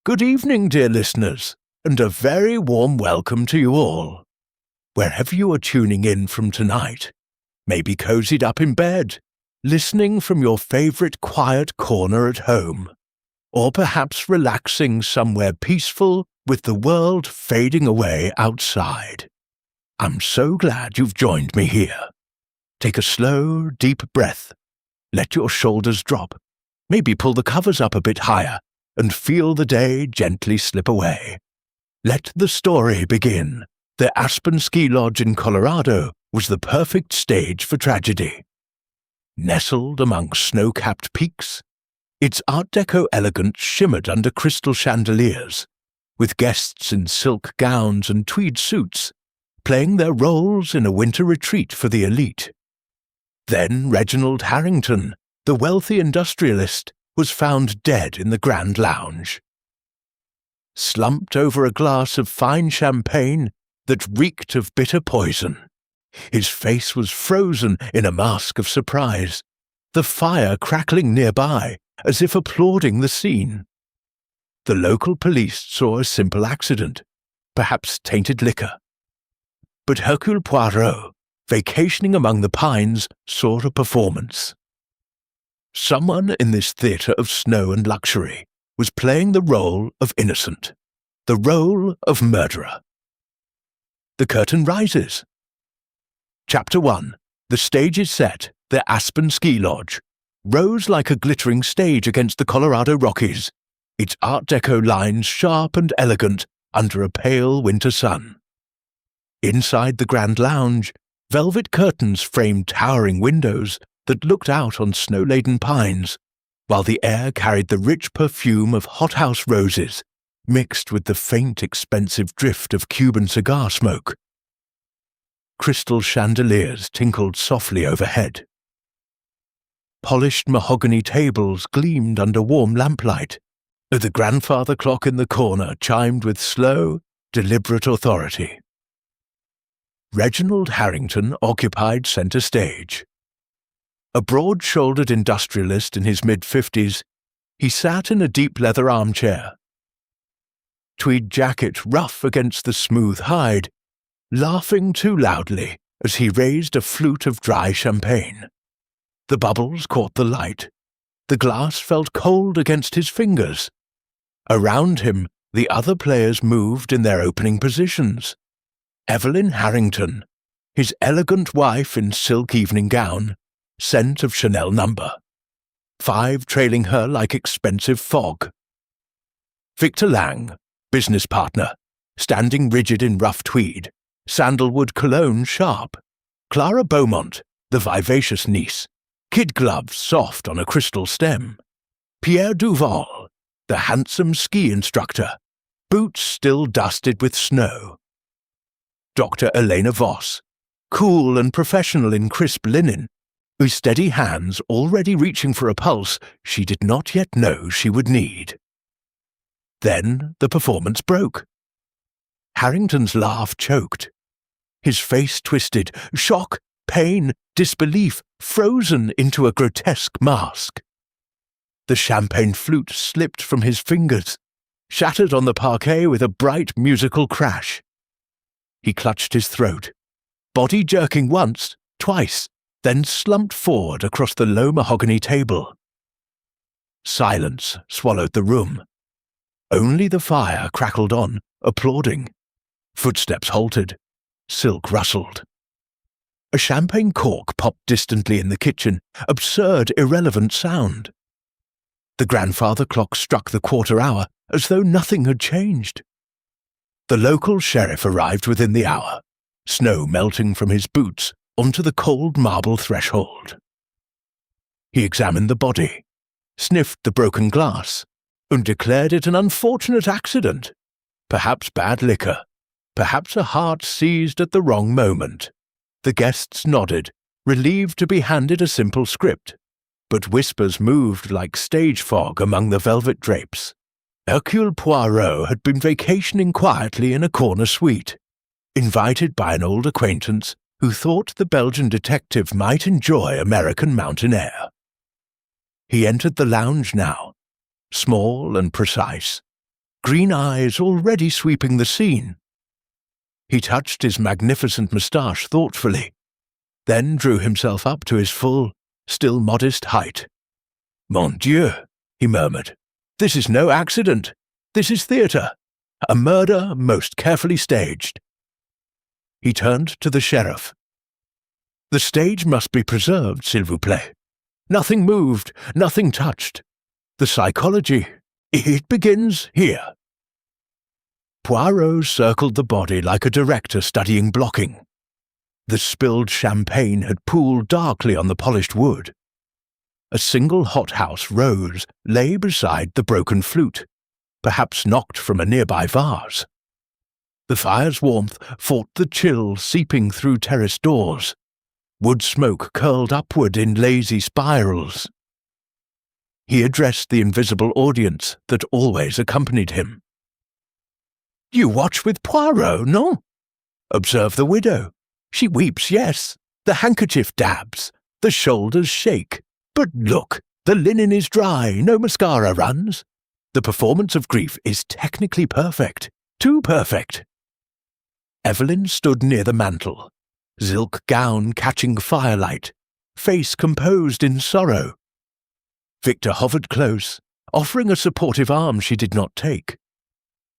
Good evening, dear listeners, and a very warm welcome to you all. Wherever you are tuning in from tonight, maybe cozied up in bed, listening from your favourite quiet corner at home, or perhaps relaxing somewhere peaceful with the world fading away outside. I'm so glad you've joined me here. Take a slow, deep breath. Let your shoulders drop. Maybe pull the covers up a bit higher and feel the day gently slip away. Let the story begin. The Aspen ski lodge in Colorado was the perfect stage for tragedy. Nestled among snow-capped peaks, its Art Deco elegance shimmered under crystal chandeliers, with guests in silk gowns and tweed suits, playing their roles in a winter retreat for the elite. Then Reginald Harrington, the wealthy industrialist, was found dead in the Grand Lounge. Slumped over a glass of fine champagne that reeked of bitter poison, his face was frozen in a mask of surprise, the fire crackling nearby as if applauding the scene. The local police saw a simple accident, perhaps tainted liquor. But Hercule Poirot, vacationing among the pines, saw a performance. Someone in this theatre of snow and luxury was playing the role of innocent, the role of murderer. The curtain rises. Chapter 1. The stage is set, the Aspen ski lodge, rose like a glittering stage against the Colorado Rockies, its Art Deco lines sharp and elegant under a pale winter sun. Inside the Grand Lounge, velvet curtains framed towering windows that looked out on snow-laden pines, while the air carried the rich perfume of hothouse roses, mixed with the faint, expensive drift of Cuban cigar smoke. Crystal chandeliers tinkled softly overhead. Polished mahogany tables gleamed under warm lamplight. The grandfather clock in the corner chimed with slow, deliberate authority. Reginald Harrington occupied centre stage. A broad-shouldered industrialist in his mid-50s, he sat in a deep leather armchair. Tweed jacket rough against the smooth hide, laughing too loudly as he raised a flute of dry champagne. The bubbles caught the light. The glass felt cold against his fingers. Around him, the other players moved in their opening positions. Evelyn Harrington, his elegant wife in silk evening gown, scent of Chanel number, 5 trailing her like expensive fog. Victor Lang, business partner, standing rigid in rough tweed, sandalwood cologne sharp. Clara Beaumont, the vivacious niece, kid gloves soft on a crystal stem. Pierre Duval, the handsome ski instructor, boots still dusted with snow. Dr. Elena Voss, cool and professional in crisp linen, with steady hands already reaching for a pulse she did not yet know she would need. Then the performance broke. Harrington's laugh choked. His face twisted, shock, pain, disbelief frozen into a grotesque mask. The champagne flute slipped from his fingers, shattered on the parquet with a bright musical crash. He clutched his throat, body jerking once, twice, then slumped forward across the low mahogany table. Silence swallowed the room. Only the fire crackled on, applauding. Footsteps halted. Silk rustled. A champagne cork popped distantly in the kitchen, absurd, irrelevant sound. The grandfather clock struck the quarter hour as though nothing had changed. The local sheriff arrived within the hour, snow melting from his boots onto the cold marble threshold. He examined the body, sniffed the broken glass, and declared it an unfortunate accident, perhaps bad liquor, perhaps a heart seized at the wrong moment. The guests nodded, relieved to be handed a simple script, but whispers moved like stage fog among the velvet drapes. Hercule Poirot had been vacationing quietly in a corner suite, invited by an old acquaintance who thought the Belgian detective might enjoy American mountain air. He entered the lounge now, small and precise, green eyes already sweeping the scene. He touched his magnificent moustache thoughtfully, then drew himself up to his full, still modest height. "Mon Dieu," he murmured, "this is no accident. This is theatre. A murder most carefully staged." He turned to the sheriff. "The stage must be preserved, s'il vous plaît. Nothing moved, nothing touched. The psychology, it begins here." Poirot circled the body like a director studying blocking. The spilled champagne had pooled darkly on the polished wood. A single hothouse rose lay beside the broken flute, perhaps knocked from a nearby vase. The fire's warmth fought the chill seeping through terrace doors. Wood smoke curled upward in lazy spirals. He addressed the invisible audience that always accompanied him. "You watch with Poirot, no? Observe the widow. She weeps, yes. The handkerchief dabs. The shoulders shake. But look, the linen is dry, no mascara runs. The performance of grief is technically perfect. Too perfect." Evelyn stood near the mantel, silk gown catching firelight, face composed in sorrow. Victor hovered close, offering a supportive arm she did not take.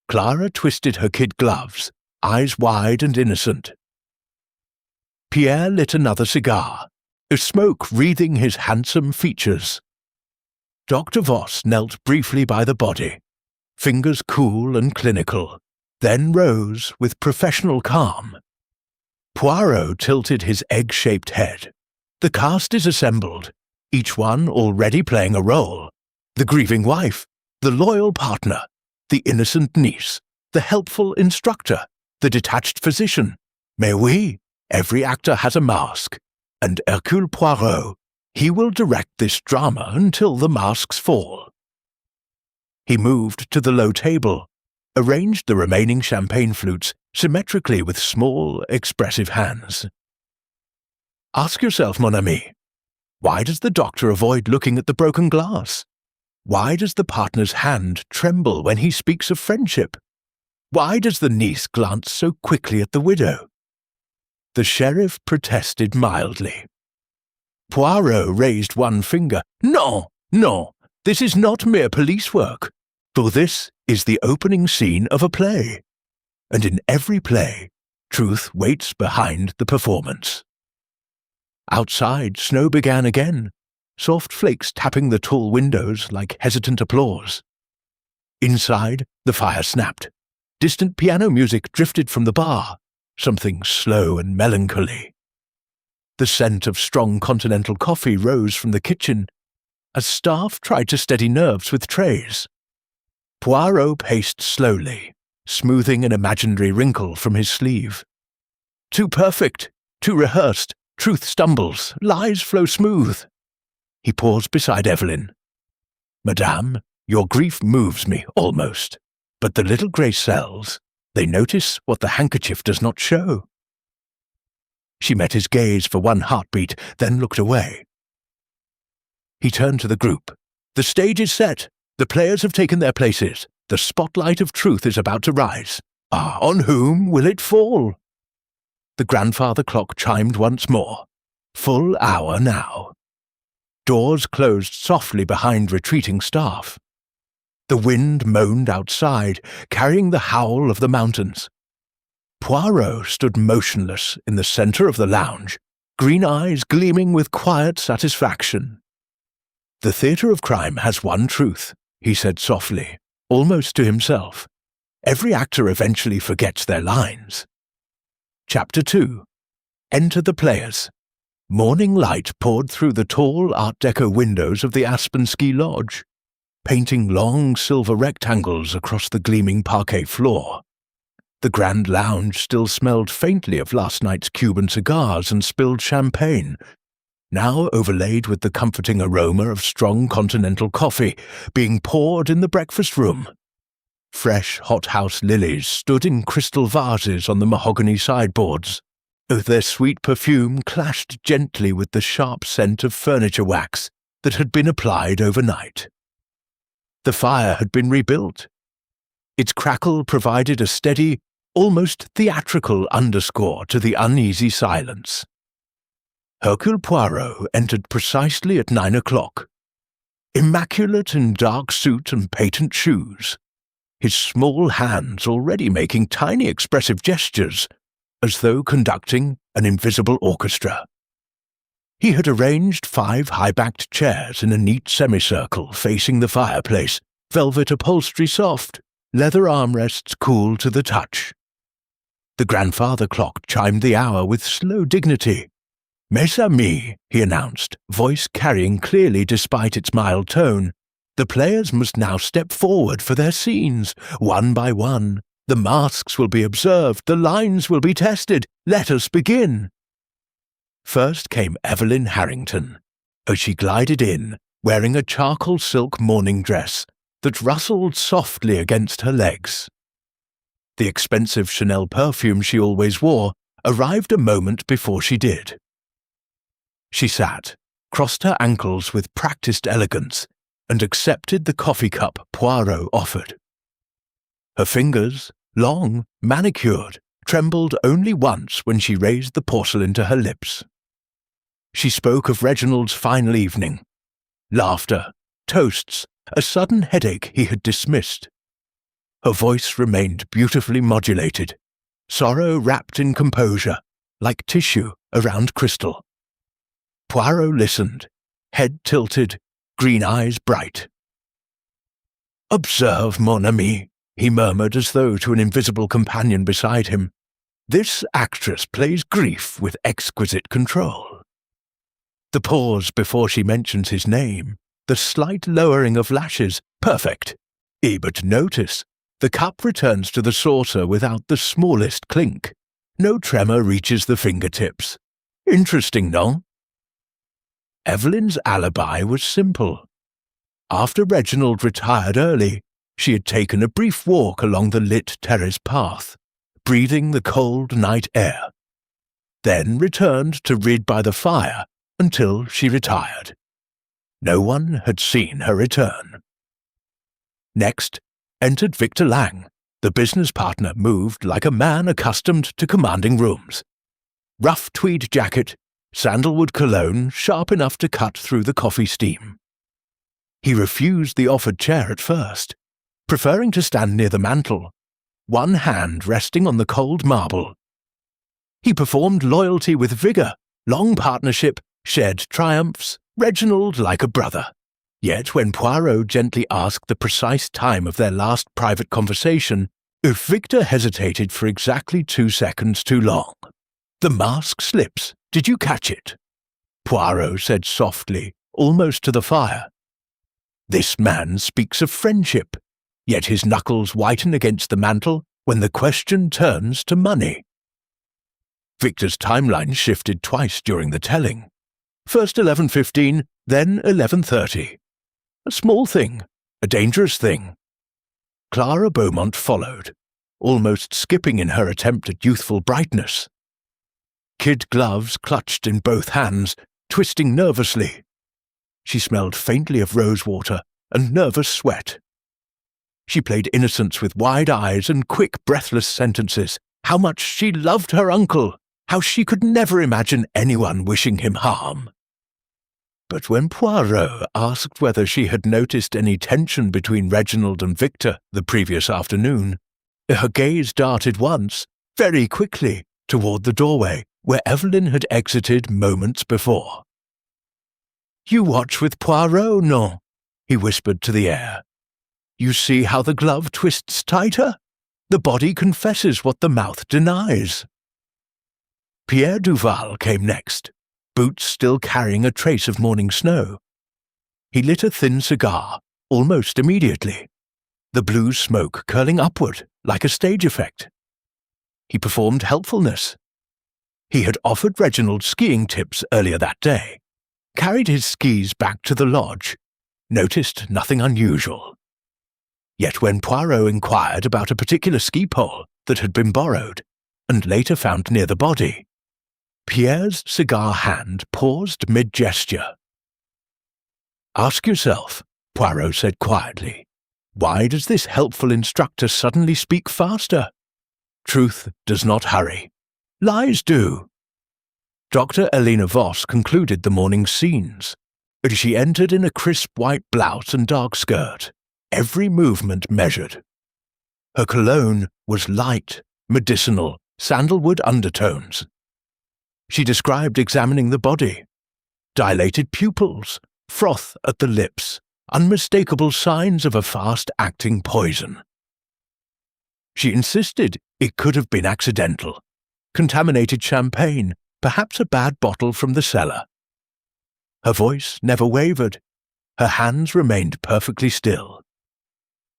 Clara twisted her kid gloves, eyes wide and innocent. Pierre lit another cigar, the smoke wreathing his handsome features. Dr. Voss knelt briefly by the body, fingers cool and clinical, then rose with professional calm. Poirot tilted his egg-shaped head. The cast is assembled, each one already playing a role. The grieving wife, the loyal partner, the innocent niece, the helpful instructor, the detached physician. Mais oui, every actor has a mask, and Hercule Poirot, he will direct this drama until the masks fall. He moved to the low table, arranged the remaining champagne flutes symmetrically with small, expressive hands. "Ask yourself, mon ami, why does the doctor avoid looking at the broken glass? Why does the partner's hand tremble when he speaks of friendship? Why does the niece glance so quickly at the widow?" The sheriff protested mildly. Poirot raised one finger. "No, no, this is not mere police work, for this is the opening scene of a play. And in every play, truth waits behind the performance." Outside, snow began again, soft flakes tapping the tall windows like hesitant applause. Inside, the fire snapped. Distant piano music drifted from the bar, something slow and melancholy. The scent of strong continental coffee rose from the kitchen as staff tried to steady nerves with trays. Poirot paced slowly, smoothing an imaginary wrinkle from his sleeve. Too perfect, too rehearsed, truth stumbles, lies flow smooth. He paused beside Evelyn. "Madame, your grief moves me, almost. But the little grey cells, they notice what the handkerchief does not show." She met his gaze for one heartbeat, then looked away. He turned to the group. "The stage is set. The players have taken their places. The spotlight of truth is about to rise. On whom will it fall?" The grandfather clock chimed once more. Full hour now. Doors closed softly behind retreating staff. The wind moaned outside, carrying the howl of the mountains. Poirot stood motionless in the centre of the lounge, green eyes gleaming with quiet satisfaction. "The theatre of crime has one truth," he said softly, almost to himself. "Every actor eventually forgets their lines." Chapter 2. Enter the players. Morning light poured through the tall Art Deco windows of the Aspen ski lodge, painting long silver rectangles across the gleaming parquet floor. The grand lounge still smelled faintly of last night's Cuban cigars and spilled champagne, now overlaid with the comforting aroma of strong continental coffee being poured in the breakfast room. Fresh hothouse lilies stood in crystal vases on the mahogany sideboards. Their sweet perfume clashed gently with the sharp scent of furniture wax that had been applied overnight. The fire had been rebuilt. Its crackle provided a steady, almost theatrical underscore to the uneasy silence. Hercule Poirot entered precisely at 9 o'clock. Immaculate in dark suit and patent shoes, his small hands already making tiny expressive gestures, as though conducting an invisible orchestra. He had arranged 5 high-backed chairs in a neat semicircle facing the fireplace, velvet upholstery soft, leather armrests cool to the touch. The grandfather clock chimed the hour with slow dignity. "Mes amis," he announced, voice carrying clearly despite its mild tone, "the players must now step forward for their scenes, one by one. The masks will be observed, the lines will be tested. Let us begin." First came Evelyn Harrington, as she glided in, wearing a charcoal silk morning dress that rustled softly against her legs. The expensive Chanel perfume she always wore arrived a moment before she did. She sat, crossed her ankles with practiced elegance, and accepted the coffee cup Poirot offered. Her fingers, long, manicured, trembled only once when she raised the porcelain to her lips. She spoke of Reginald's final evening. Laughter, toasts, a sudden headache he had dismissed. Her voice remained beautifully modulated, sorrow wrapped in composure, like tissue around crystal. Poirot listened, head tilted, green eyes bright. "Observe, mon ami," he murmured as though to an invisible companion beside him. "This actress plays grief with exquisite control." The pause before she mentions his name, the slight lowering of lashes, perfect. But notice, the cup returns to the saucer without the smallest clink. No tremor reaches the fingertips. Interesting, no? Evelyn's alibi was simple. After Reginald retired early, she had taken a brief walk along the lit terrace path, breathing the cold night air, then returned to read by the fire until she retired. No one had seen her return. Next entered Victor Lang, the business partner moved like a man accustomed to commanding rooms. Rough tweed jacket, sandalwood cologne sharp enough to cut through the coffee steam. He refused the offered chair at first, preferring to stand near the mantel, one hand resting on the cold marble. He performed loyalty with vigour, long partnership, shared triumphs, Reginald like a brother. Yet when Poirot gently asked the precise time of their last private conversation, if Victor hesitated for exactly 2 seconds too long. "The mask slips. Did you catch it?" Poirot said softly, almost to the fire. This man speaks of friendship, yet his knuckles whiten against the mantel when the question turns to money. Victor's timeline shifted twice during the telling. First 11:15, then 11:30. A small thing, a dangerous thing. Clara Beaumont followed, almost skipping in her attempt at youthful brightness. Kid gloves clutched in both hands, twisting nervously. She smelled faintly of rosewater and nervous sweat. She played innocence with wide eyes and quick, breathless sentences. How much she loved her uncle, how she could never imagine anyone wishing him harm. But when Poirot asked whether she had noticed any tension between Reginald and Victor the previous afternoon, her gaze darted once, very quickly, toward the doorway where Evelyn had exited moments before. "You watch with Poirot, no?" he whispered to the air. "You see how the glove twists tighter? The body confesses what the mouth denies." Pierre Duval came next, boots still carrying a trace of morning snow. He lit a thin cigar, almost immediately, the blue smoke curling upward like a stage effect. He performed helpfulness. He had offered Reginald skiing tips earlier that day, carried his skis back to the lodge, noticed nothing unusual. Yet when Poirot inquired about a particular ski pole that had been borrowed, and later found near the body, Pierre's cigar hand paused mid-gesture. "Ask yourself," Poirot said quietly, Why does this helpful instructor suddenly speak faster? Truth does not hurry. Lies do. Dr. Elena Voss concluded the morning's scenes. As she entered in a crisp white blouse and dark skirt, every movement measured. Her cologne was light, medicinal, sandalwood undertones. She described examining the body. Dilated pupils, froth at the lips, unmistakable signs of a fast-acting poison. She insisted it could have been accidental. Contaminated champagne, perhaps a bad bottle from the cellar. Her voice never wavered. Her hands remained perfectly still.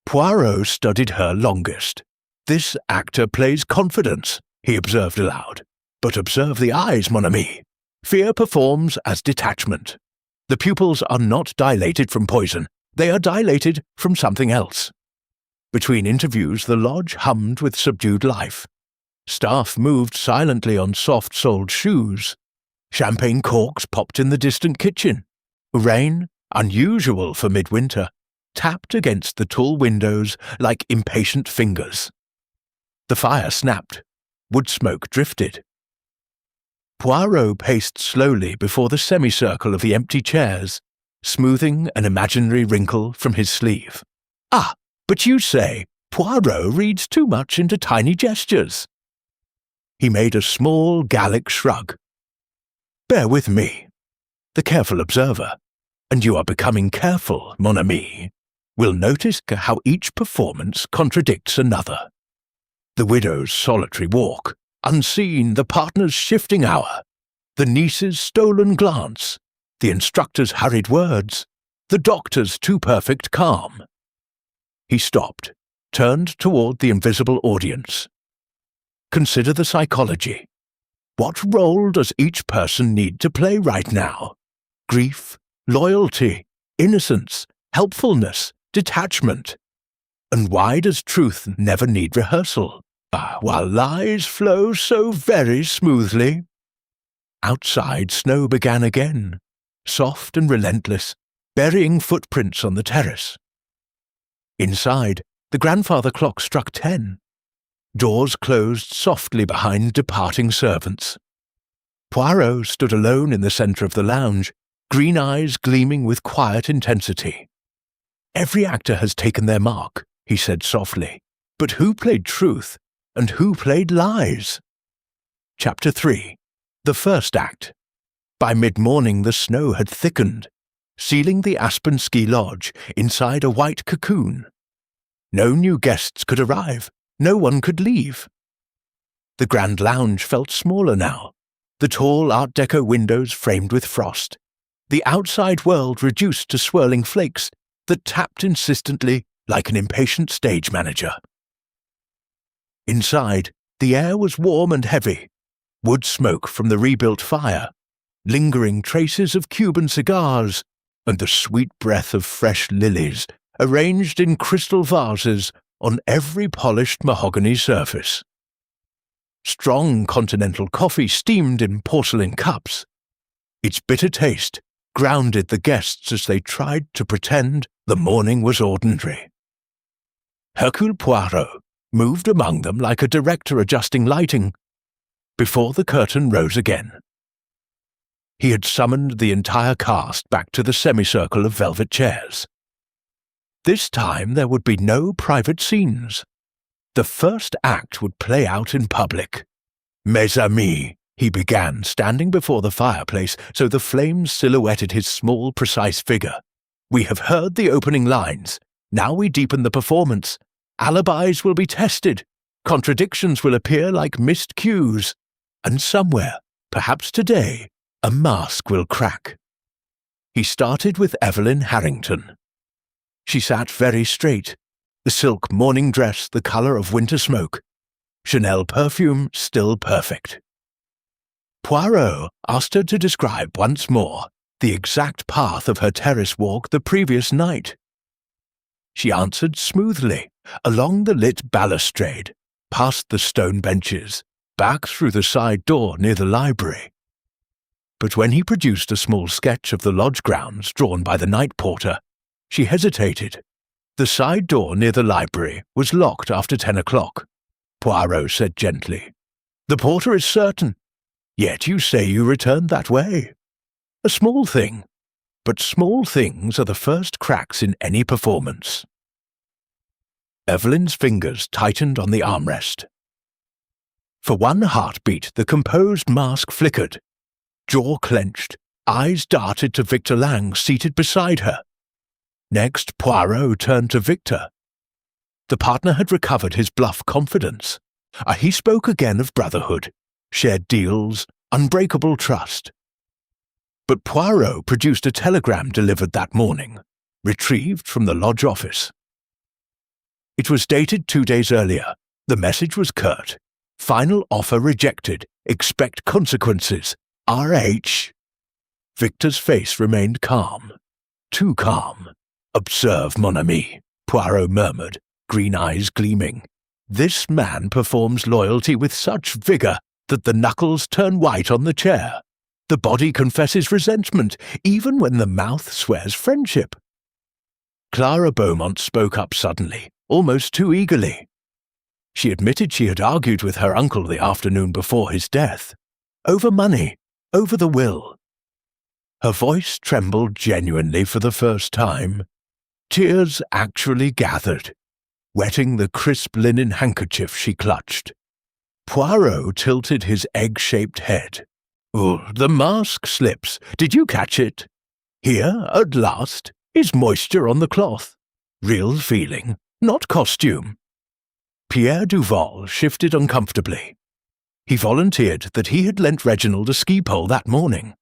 Poirot studied her longest. This actor plays confidence, he observed aloud. But observe the eyes, mon ami. Fear performs as detachment. The pupils are not dilated from poison. They are dilated from something else. Between interviews, the lodge hummed with subdued life. Staff moved silently on soft-soled shoes. Champagne corks popped in the distant kitchen. Rain, unusual for midwinter, tapped against the tall windows like impatient fingers. The fire snapped. Wood smoke drifted. Poirot paced slowly before the semicircle of the empty chairs, smoothing an imaginary wrinkle from his sleeve. Ah, but you say Poirot reads too much into tiny gestures. He made a small Gallic shrug. Bear with me. The careful observer, and you are becoming careful, mon ami, will notice how each performance contradicts another. The widow's solitary walk, unseen, the partner's shifting hour, the niece's stolen glance, the instructor's hurried words, the doctor's too perfect calm. He stopped, turned toward the invisible audience. Consider the psychology. What role does each person need to play right now? Grief, loyalty, innocence, helpfulness, detachment. And why does truth never need rehearsal, while lies flow so very smoothly? Outside, snow began again, soft and relentless, burying footprints on the terrace. Inside, the grandfather clock struck 10. Doors closed softly behind departing servants. Poirot stood alone in the centre of the lounge, green eyes gleaming with quiet intensity. Every actor has taken their mark, he said softly. But who played truth, and who played lies? Chapter 3. The First Act. By mid-morning the snow had thickened, sealing the Aspen ski lodge inside a white cocoon. No new guests could arrive. No one could leave. The grand lounge felt smaller now, the tall Art Deco windows framed with frost, the outside world reduced to swirling flakes that tapped insistently like an impatient stage manager. Inside, the air was warm and heavy, wood smoke from the rebuilt fire, lingering traces of Cuban cigars, and the sweet breath of fresh lilies arranged in crystal vases on every polished mahogany surface. Strong continental coffee steamed in porcelain cups. Its bitter taste grounded the guests as they tried to pretend the morning was ordinary. Hercule Poirot moved among them like a director adjusting lighting, before the curtain rose again. He had summoned the entire cast back to the semicircle of velvet chairs. This time there would be no private scenes. The first act would play out in public. Mes amis, he began, standing before the fireplace so the flames silhouetted his small, precise figure. We have heard the opening lines. Now we deepen the performance. Alibis will be tested. Contradictions will appear like missed cues. And somewhere, perhaps today, a mask will crack. He started with Evelyn Harrington. She sat very straight, the silk morning dress the colour of winter smoke, Chanel perfume still perfect. Poirot asked her to describe once more the exact path of her terrace walk the previous night. She answered smoothly, along the lit balustrade, past the stone benches, back through the side door near the library. But when he produced a small sketch of the lodge grounds drawn by the night porter, she hesitated. The side door near the library was locked after 10 o'clock, Poirot said gently. The porter is certain. Yet you say you returned that way. A small thing, but small things are the first cracks in any performance. Evelyn's fingers tightened on the armrest. For one heartbeat, the composed mask flickered. Jaw clenched, eyes darted to Victor Lang seated beside her. Next, Poirot turned to Victor. The partner had recovered his bluff confidence. He spoke again of brotherhood, shared deals, unbreakable trust. But Poirot produced a telegram delivered that morning, retrieved from the lodge office. It was dated 2 days earlier. The message was curt. Final offer rejected. Expect consequences. R.H. Victor's face remained calm. Too calm. Observe, mon ami, Poirot murmured, green eyes gleaming. This man performs loyalty with such vigour that the knuckles turn white on the chair. The body confesses resentment, even when the mouth swears friendship. Clara Beaumont spoke up suddenly, almost too eagerly. She admitted she had argued with her uncle the afternoon before his death. Over money, over the will. Her voice trembled genuinely for the first time. Tears actually gathered, wetting the crisp linen handkerchief she clutched. Poirot tilted his egg-shaped head. Oh, the mask slips. Did you catch it? Here, at last, is moisture on the cloth. Real feeling, not costume. Pierre Duval shifted uncomfortably. He volunteered that he had lent Reginald a ski pole that morning.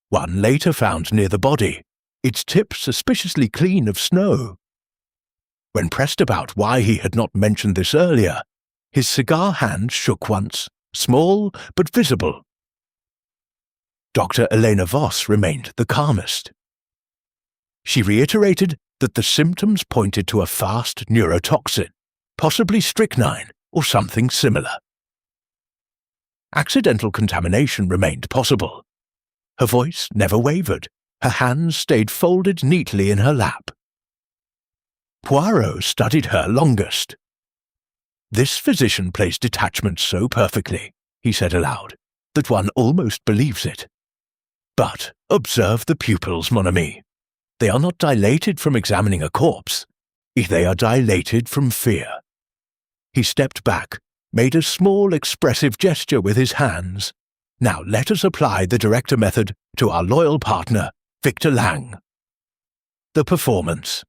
One later found near the body, its tip suspiciously clean of snow. When pressed about why he had not mentioned this earlier, his cigar hand shook once, small but visible. Dr. Elena Voss remained the calmest. She reiterated that the symptoms pointed to a fast neurotoxin, possibly strychnine or something similar. Accidental contamination remained possible. Her voice never wavered. Her hands stayed folded neatly in her lap. Poirot studied her longest. This physician plays detachment so perfectly, he said aloud, that one almost believes it. But observe the pupils, mon ami. They are not dilated from examining a corpse. They are dilated from fear. He stepped back, made a small expressive gesture with his hands. Now let us apply the director method to our loyal partner, Victor Lang. The performance.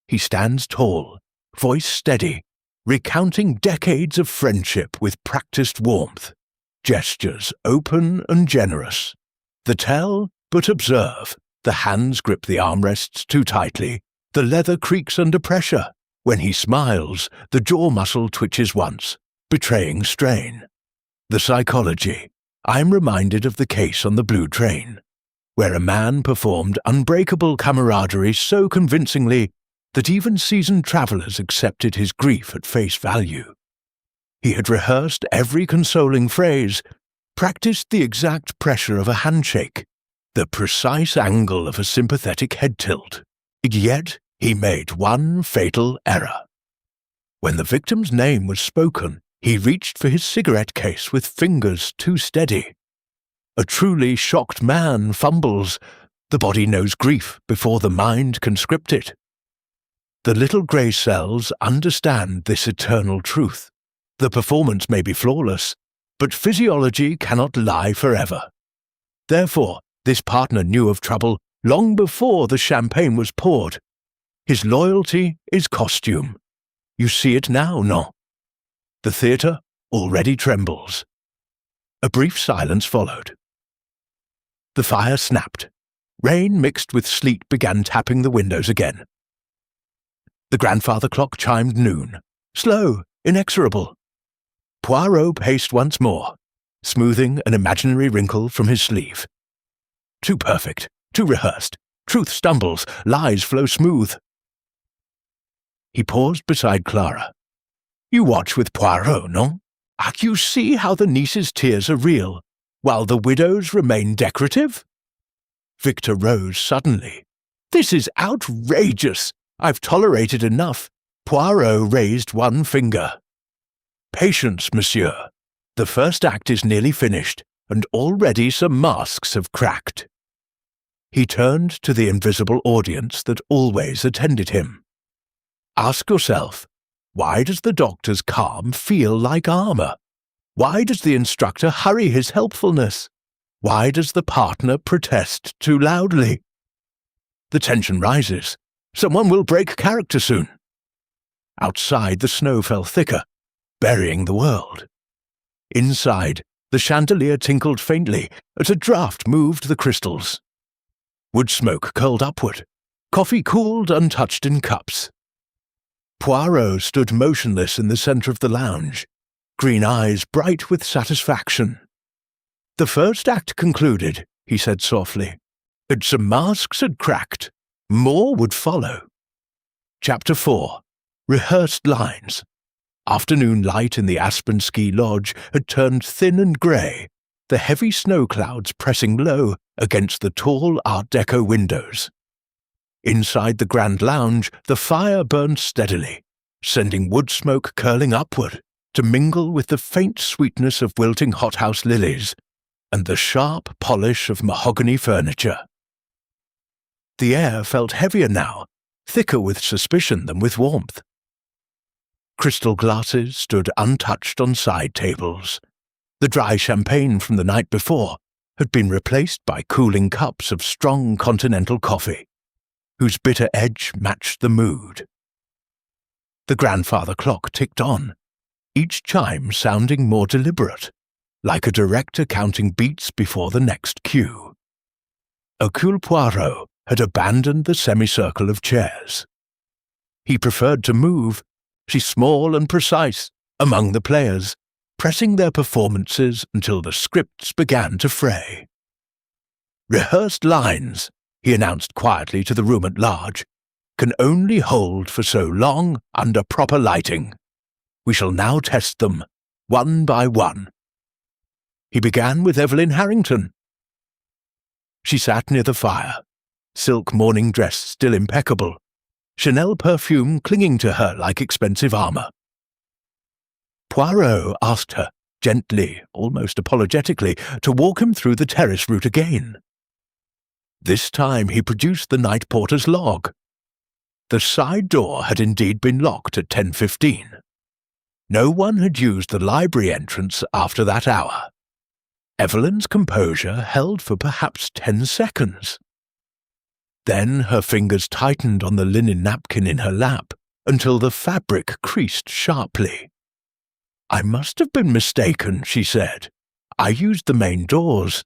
He stands tall, voice steady, recounting decades of friendship with practiced warmth, gestures open and generous. The tell, but observe. The hands grip the armrests too tightly. The leather creaks under pressure. When he smiles, the jaw muscle twitches once, betraying strain. The psychology. I'm reminded of the case on the Blue Train, where a man performed unbreakable camaraderie so convincingly that even seasoned travellers accepted his grief at face value. He had rehearsed every consoling phrase, practiced the exact pressure of a handshake, the precise angle of a sympathetic head tilt. Yet he made one fatal error. When the victim's name was spoken, he reached for his cigarette case with fingers too steady. A truly shocked man fumbles. The body knows grief before the mind can script it. The little grey cells understand this eternal truth. The performance may be flawless, but physiology cannot lie forever. Therefore, this partner knew of trouble long before the champagne was poured. His loyalty is costume. You see it now, no? The theatre already trembles. A brief silence followed. The fire snapped. Rain mixed with sleet began tapping the windows again. The grandfather clock chimed noon, slow, inexorable. Poirot paced once more, smoothing an imaginary wrinkle from his sleeve. Too perfect, too rehearsed. Truth stumbles, lies flow smooth. He paused beside Clara. You watch with Poirot, no? You see how the niece's tears are real, while the widow's remain decorative? Victor rose suddenly. This is outrageous. I've tolerated enough." Poirot raised one finger. "Patience, monsieur. The first act is nearly finished, and already some masks have cracked." He turned to the invisible audience that always attended him. "Ask yourself, why does the doctor's calm feel like armor? Why does the instructor hurry his helpfulness? Why does the partner protest too loudly? The tension rises. Someone will break character soon." Outside, the snow fell thicker, burying the world. Inside, the chandelier tinkled faintly as a draught moved the crystals. Wood smoke curled upward. Coffee cooled untouched in cups. Poirot stood motionless in the centre of the lounge, green eyes bright with satisfaction. "The first act concluded," he said softly, "and some masks had cracked. More would follow." Chapter 4. Rehearsed Lines. Afternoon light in the Aspen ski lodge had turned thin and grey, the heavy snow clouds pressing low against the tall Art Deco windows. Inside the grand lounge, the fire burned steadily, sending wood smoke curling upward to mingle with the faint sweetness of wilting hothouse lilies and the sharp polish of mahogany furniture. The air felt heavier now, thicker with suspicion than with warmth. Crystal glasses stood untouched on side tables. The dry champagne from the night before had been replaced by cooling cups of strong continental coffee, whose bitter edge matched the mood. The grandfather clock ticked on, each chime sounding more deliberate, like a director counting beats before the next cue. Hercule Poirot had abandoned the semicircle of chairs. He preferred to move, small and precise, among the players, pressing their performances until the scripts began to fray. "Rehearsed lines," he announced quietly to the room at large, "can only hold for so long under proper lighting. We shall now test them, one by one." He began with Evelyn Harrington. She sat near the fire, silk morning dress still impeccable, Chanel perfume clinging to her like expensive armor. Poirot asked her, gently, almost apologetically, to walk him through the terrace route again. This time he produced the night porter's log. The side door had indeed been locked at 10:15. No one had used the library entrance after that hour. Evelyn's composure held for perhaps 10 seconds. Then her fingers tightened on the linen napkin in her lap until the fabric creased sharply. "I must have been mistaken," she said. "I used the main doors.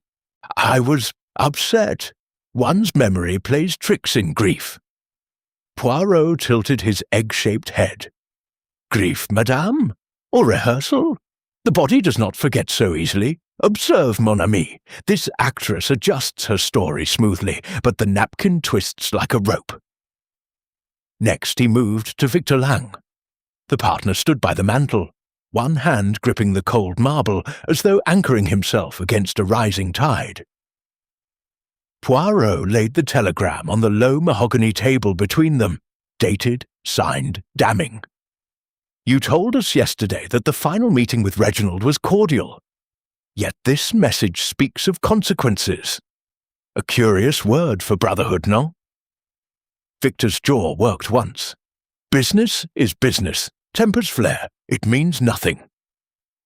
I was upset. One's memory plays tricks in grief." Poirot tilted his egg-shaped head. "Grief, madame? Or rehearsal? The body does not forget so easily. Observe, mon ami, this actress adjusts her story smoothly, but the napkin twists like a rope." Next he moved to Victor Lang. The partner stood by the mantel, one hand gripping the cold marble as though anchoring himself against a rising tide. Poirot laid the telegram on the low mahogany table between them, dated, signed, damning. "You told us yesterday that the final meeting with Reginald was cordial. Yet this message speaks of consequences. A curious word for brotherhood, no?" Victor's jaw worked once. "Business is business. Tempers flare. It means nothing."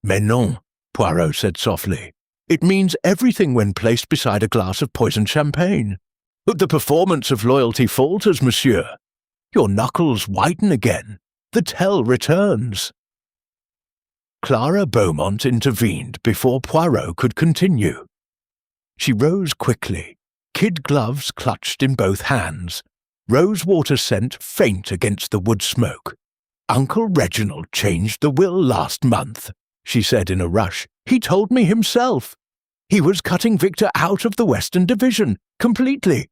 "Mais non," Poirot said softly. "It means everything when placed beside a glass of poisoned champagne. The performance of loyalty falters, monsieur. Your knuckles whiten again. The tell returns." Clara Beaumont intervened before Poirot could continue. She rose quickly, kid gloves clutched in both hands, rose-water scent faint against the wood smoke. "Uncle Reginald changed the will last month," she said in a rush. "He told me himself. He was cutting Victor out of the Western Division, completely."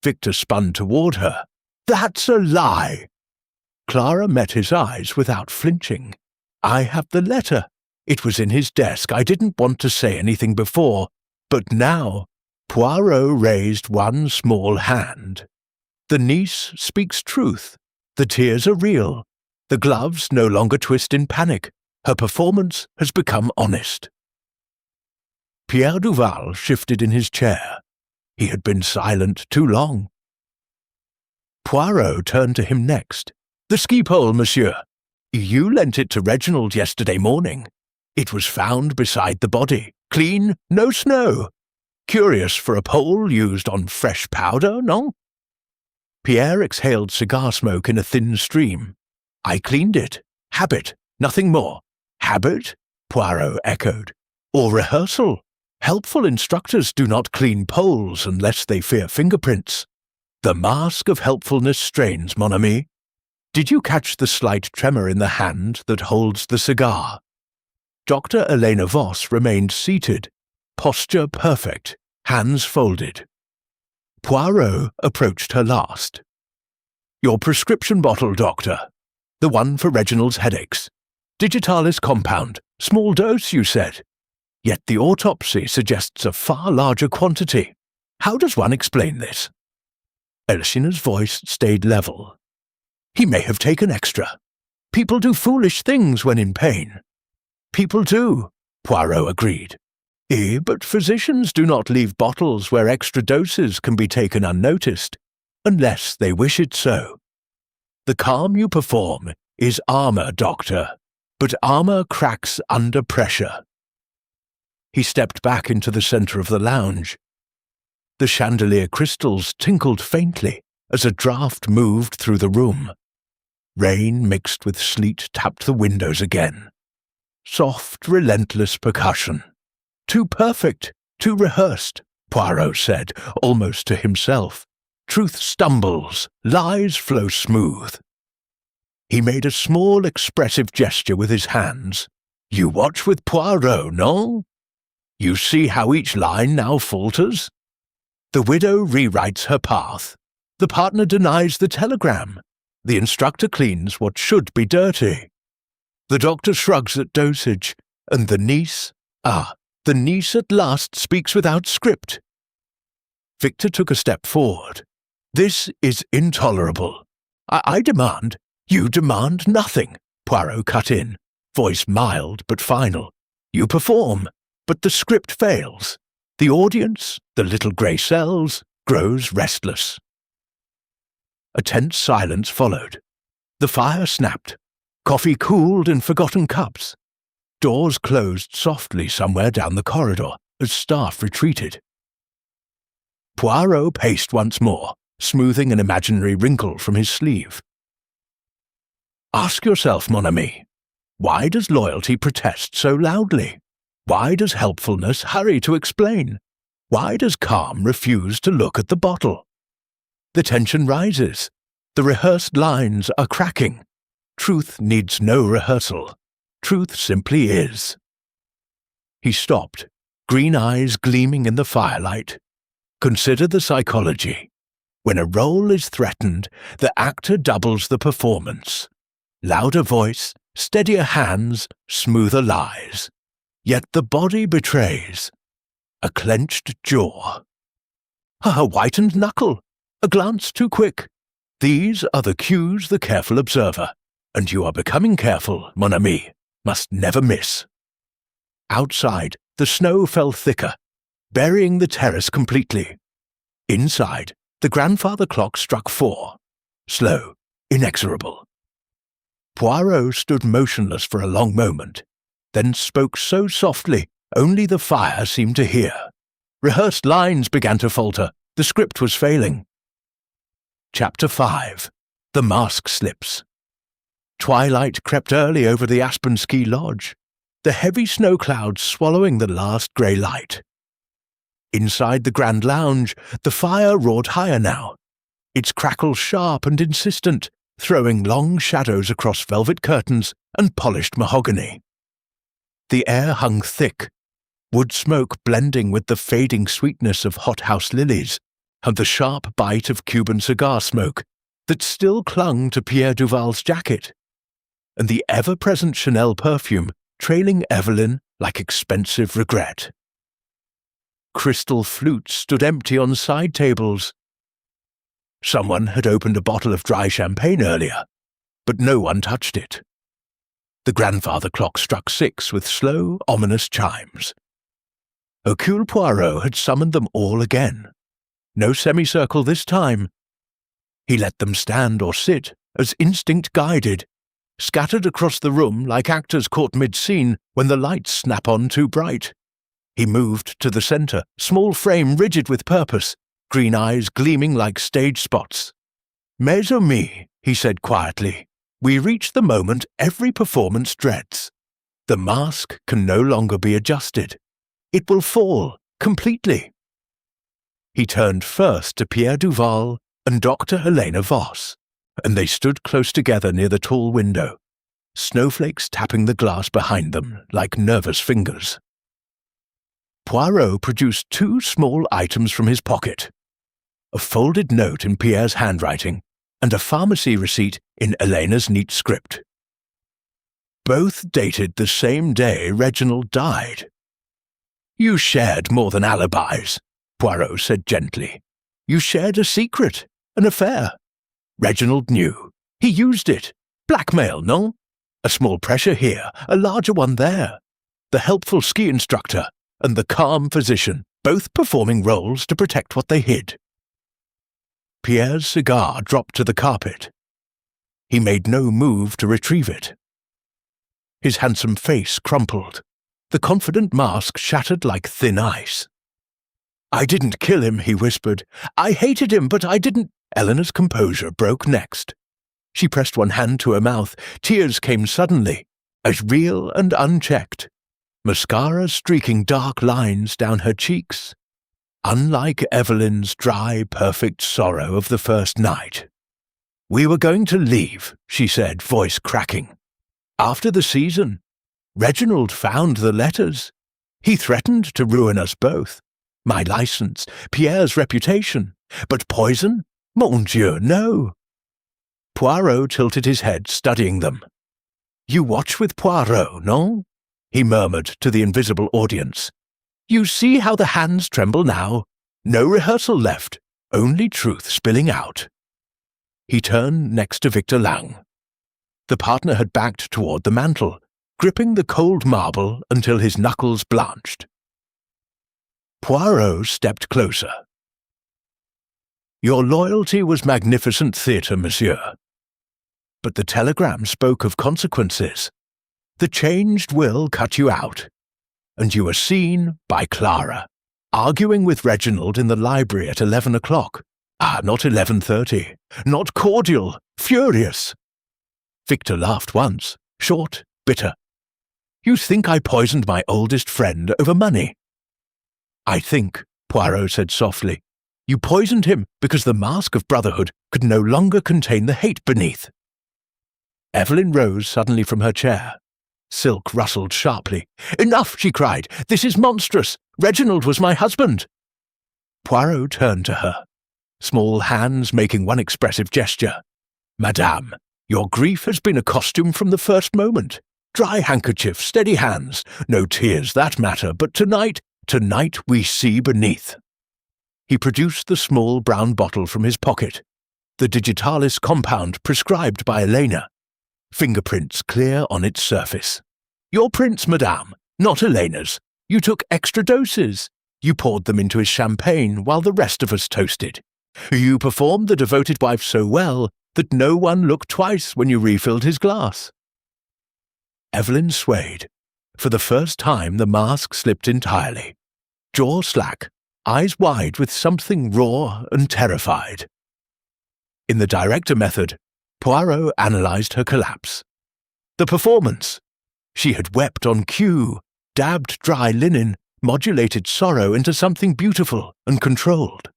Victor spun toward her. "That's a lie." Clara met his eyes without flinching. "I have the letter. It was in his desk. I didn't want to say anything before, but now—" Poirot raised one small hand. The niece speaks truth. The tears are real. The gloves no longer twist in panic. Her performance has become honest. Pierre Duval shifted in his chair. He had been silent too long. Poirot turned to him next. "The ski pole, monsieur. You lent it to Reginald yesterday morning. It was found beside the body. Clean, no snow. Curious for a pole used on fresh powder, no?" Pierre exhaled cigar smoke in a thin stream. "I cleaned it. Habit, nothing more." "Habit?" Poirot echoed. "Or rehearsal? Helpful instructors do not clean poles unless they fear fingerprints. The mask of helpfulness strains, mon ami. Did you catch the slight tremor in the hand that holds the cigar?" Dr. Elena Voss remained seated, posture perfect, hands folded. Poirot approached her last. "Your prescription bottle, doctor. The one for Reginald's headaches. Digitalis compound. Small dose, you said. Yet the autopsy suggests a far larger quantity. How does one explain this?" Elsina's voice stayed level. "He may have taken extra. People do foolish things when in pain." "People do," Poirot agreed. But physicians do not leave bottles where extra doses can be taken unnoticed, unless they wish it so. The calm you perform is armor, doctor, but armor cracks under pressure." He stepped back into the center of the lounge. The chandelier crystals tinkled faintly as a draught moved through the room. Rain mixed with sleet tapped the windows again. Soft, relentless percussion. "Too perfect, too rehearsed," Poirot said, almost to himself. "Truth stumbles, lies flow smooth." He made a small, expressive gesture with his hands. "You watch with Poirot, no? You see how each line now falters? The widow rewrites her path. The partner denies the telegram. The instructor cleans what should be dirty. The doctor shrugs at dosage, and the niece, the niece at last speaks without script." Victor took a step forward. "This is intolerable. I demand—" "You demand nothing," Poirot cut in, voice mild but final. "You perform, but the script fails. The audience, the little grey cells, grows restless." A tense silence followed. The fire snapped. Coffee cooled in forgotten cups. Doors closed softly somewhere down the corridor as staff retreated. Poirot paced once more, smoothing an imaginary wrinkle from his sleeve. "Ask yourself, mon ami, why does loyalty protest so loudly? Why does helpfulness hurry to explain? Why does calm refuse to look at the bottle? The tension rises. The rehearsed lines are cracking. Truth needs no rehearsal. Truth simply is." He stopped, green eyes gleaming in the firelight. "Consider the psychology. When a role is threatened, the actor doubles the performance. Louder voice, steadier hands, smoother lies. Yet the body betrays. A clenched jaw. A whitened knuckle. A glance too quick. These are the cues the careful observer, and you are becoming careful, mon ami, must never miss." Outside, the snow fell thicker, burying the terrace completely. Inside, the grandfather clock struck 4. Slow, inexorable. Poirot stood motionless for a long moment, then spoke so softly only the fire seemed to hear. Rehearsed lines began to falter. The script was failing. Chapter 5. The Mask Slips. Twilight crept early over the Aspen ski lodge, the heavy snow clouds swallowing the last grey light. Inside the grand lounge, the fire roared higher now, its crackle sharp and insistent, throwing long shadows across velvet curtains and polished mahogany. The air hung thick, wood smoke blending with the fading sweetness of hothouse lilies and the sharp bite of Cuban cigar smoke that still clung to Pierre Duval's jacket, and the ever-present Chanel perfume trailing Evelyn like expensive regret. Crystal flutes stood empty on side tables. Someone had opened a bottle of dry champagne earlier, but no one touched it. The grandfather clock struck 6 with slow, ominous chimes. Hercule Poirot had summoned them all again. No semicircle this time. He let them stand or sit, as instinct guided, scattered across the room like actors caught mid-scene when the lights snap on too bright. He moved to the centre, small frame rigid with purpose, green eyes gleaming like stage spots. "Mes amis," he said quietly, "we reach the moment every performance dreads. The mask can no longer be adjusted. It will fall, completely." He turned first to Pierre Duval and Dr. Helena Voss, and they stood close together near the tall window, snowflakes tapping the glass behind them like nervous fingers. Poirot produced 2 small items from his pocket: a folded note in Pierre's handwriting and a pharmacy receipt in Elena's neat script. Both dated the same day Reginald died. "You shared more than alibis," Poirot said gently. "You shared a secret, an affair. Reginald knew. He used it. Blackmail, no? A small pressure here, a larger one there. The helpful ski instructor and the calm physician, both performing roles to protect what they hid." Pierre's cigar dropped to the carpet. He made no move to retrieve it. His handsome face crumpled. The confident mask shattered like thin ice. "I didn't kill him," he whispered. "I hated him, but I didn't—" Eleanor's composure broke next. She pressed one hand to her mouth. Tears came suddenly, as real and unchecked. Mascara streaking dark lines down her cheeks. Unlike Evelyn's dry, perfect sorrow of the first night. "We were going to leave," she said, voice cracking. "After the season. Reginald found the letters. He threatened to ruin us both. My license, Pierre's reputation. But poison? Mon Dieu, no." Poirot tilted his head, studying them. "You watch with Poirot, no?" he murmured to the invisible audience. "You see how the hands tremble now? No rehearsal left, only truth spilling out." He turned next to Victor Lang. The partner had backed toward the mantel, gripping the cold marble until his knuckles blanched. Poirot stepped closer. "Your loyalty was magnificent theatre, monsieur. But the telegram spoke of consequences. The changed will cut you out, and you were seen by Clara, arguing with Reginald in the library at 11 o'clock. Not 11:30. Not cordial, furious." Victor laughed once, short, bitter. "You think I poisoned my oldest friend over money?" "I think," Poirot said softly, "you poisoned him because the mask of brotherhood could no longer contain the hate beneath." Evelyn rose suddenly from her chair. Silk rustled sharply. "Enough!" she cried. "This is monstrous! Reginald was my husband!" Poirot turned to her, small hands making one expressive gesture. "Madame, your grief has been a costume from the first moment. Dry handkerchief, steady hands. No tears that matter, but tonight we see beneath." He produced the small brown bottle from his pocket, the digitalis compound prescribed by Elena, fingerprints clear on its surface. "Your prints, madame, not Elena's. You took extra doses. You poured them into his champagne while the rest of us toasted. You performed the devoted wife so well that no one looked twice when you refilled his glass." Evelyn swayed. For the first time the mask slipped entirely. Jaw slack, eyes wide with something raw and terrified. In the director method, Poirot analyzed her collapse. The performance. She had wept on cue, dabbed dry linen, modulated sorrow into something beautiful and controlled.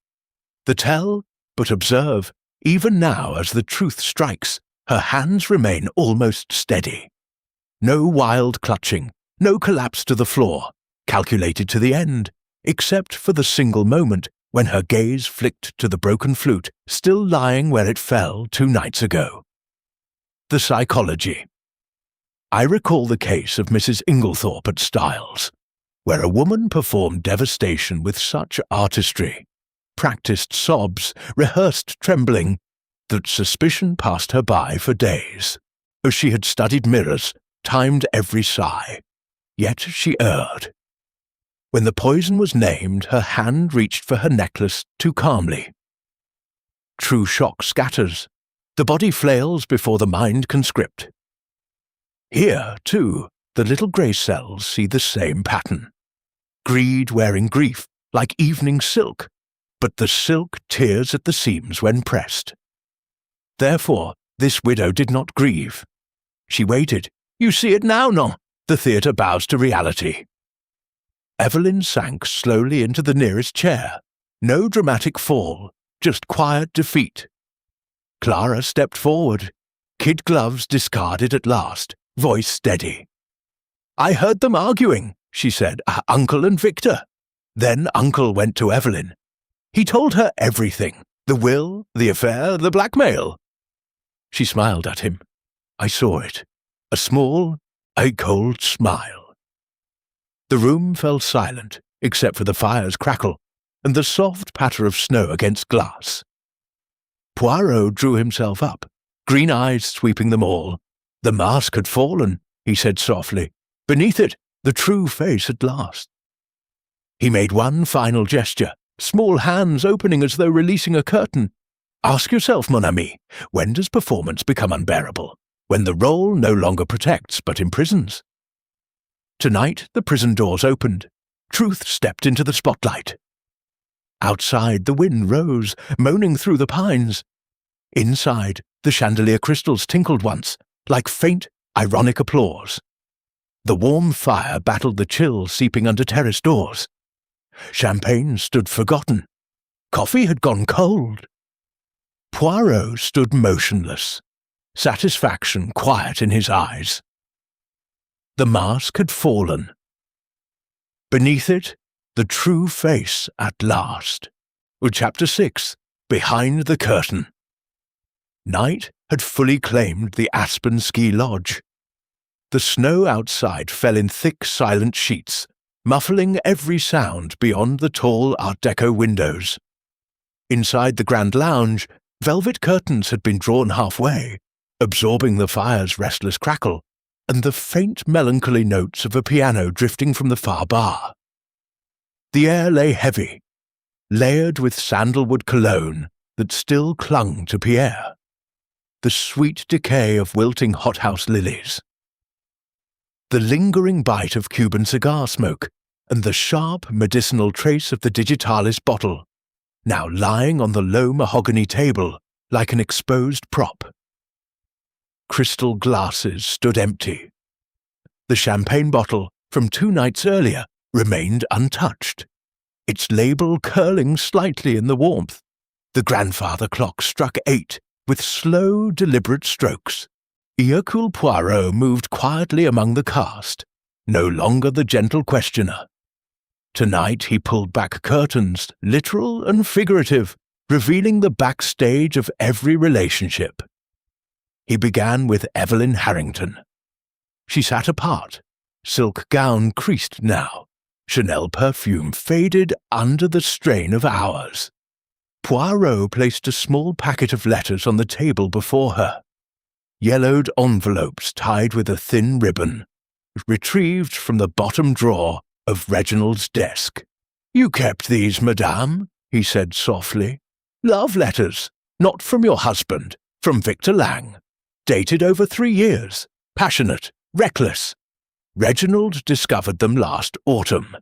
The tell, but observe, even now as the truth strikes, her hands remain almost steady. No wild clutching, no collapse to the floor, calculated to the end, except for the single moment when her gaze flicked to the broken flute still lying where it fell 2 nights ago. The psychology. I recall the case of Mrs. Inglethorpe at Styles, where a woman performed devastation with such artistry practiced sobs, rehearsed trembling, that suspicion passed her by for days, as she had studied mirrors, timed every sigh. Yet she erred. When the poison was named, her hand reached for her necklace too calmly. True shock scatters. The body flails before the mind can script. Here, too, the little grey cells see the same pattern. Greed wearing grief, like evening silk, but the silk tears at the seams when pressed. Therefore, this widow did not grieve. She waited. You see it now, no? The theatre bows to reality. Evelyn sank slowly into the nearest chair. No dramatic fall, just quiet defeat. Clara stepped forward, kid gloves discarded at last, voice steady. I heard them arguing, she said, Uncle and Victor. Then Uncle went to Evelyn. He told her everything, the will, the affair, the blackmail. She smiled at him. I saw it. A small, a cold smile. The room fell silent, except for the fire's crackle and the soft patter of snow against glass. Poirot drew himself up, green eyes sweeping them all. The mask had fallen, he said softly. Beneath it, the true face at last. He made one final gesture, small hands opening as though releasing a curtain. Ask yourself, mon ami, when does performance become unbearable? When the role no longer protects but imprisons? Tonight the prison doors opened. Truth stepped into the spotlight. Outside the wind rose, moaning through the pines. Inside, the chandelier crystals tinkled once, like faint, ironic applause. The warm fire battled the chill seeping under terrace doors. Champagne stood forgotten. Coffee had gone cold. Poirot stood motionless, satisfaction quiet in his eyes. The mask had fallen. Beneath it, the true face at last. Chapter 6, Behind the Curtain. Night had fully claimed the Aspen ski lodge. The snow outside fell in thick, silent sheets, muffling every sound beyond the tall Art Deco windows. Inside the grand lounge, velvet curtains had been drawn halfway, absorbing the fire's restless crackle and the faint melancholy notes of a piano drifting from the far bar. The air lay heavy, layered with sandalwood cologne that still clung to Pierre, the sweet decay of wilting hothouse lilies. The lingering bite of Cuban cigar smoke and the sharp medicinal trace of the digitalis bottle, now lying on the low mahogany table like an exposed prop. Crystal glasses stood empty. The champagne bottle from 2 nights earlier remained untouched, its label curling slightly in the warmth. The grandfather clock struck 8 with slow, deliberate strokes. Hercule Poirot moved quietly among the cast, no longer the gentle questioner. Tonight he pulled back curtains, literal and figurative, revealing the backstage of every relationship. He began with Evelyn Harrington. She sat apart, silk gown creased now, Chanel perfume faded under the strain of hours. Poirot placed a small packet of letters on the table before her. Yellowed envelopes tied with a thin ribbon, retrieved from the bottom drawer of Reginald's desk. You kept these, madame, he said softly. Love letters, not from your husband, from Victor Lang. Dated over 3 years, passionate, reckless. Reginald discovered them last autumn.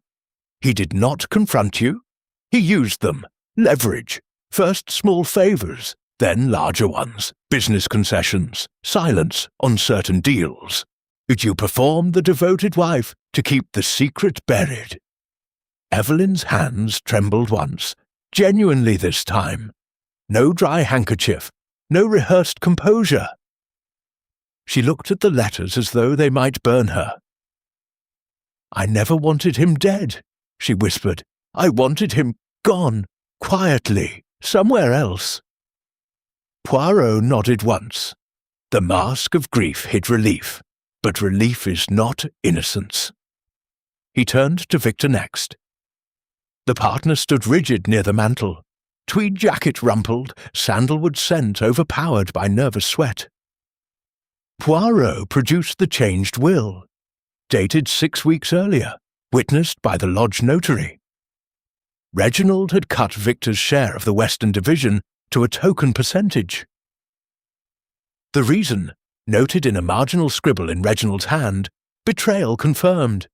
He did not confront you. He used them, leverage, first small favors, then larger ones, business concessions, silence on certain deals. You performed the devoted wife to keep the secret buried. Evelyn's hands trembled once, genuinely this time. No dry handkerchief, no rehearsed composure. She looked at the letters as though they might burn her. I never wanted him dead, she whispered. I wanted him gone, quietly, somewhere else. Poirot nodded once. The mask of grief hid relief, but relief is not innocence. He turned to Victor next. The partner stood rigid near the mantel, tweed jacket rumpled, sandalwood scent overpowered by nervous sweat. Poirot produced the changed will, dated 6 weeks earlier, witnessed by the lodge notary. Reginald had cut Victor's share of the Western Division to a token percentage. The reason, noted in a marginal scribble in Reginald's hand, betrayal confirmed.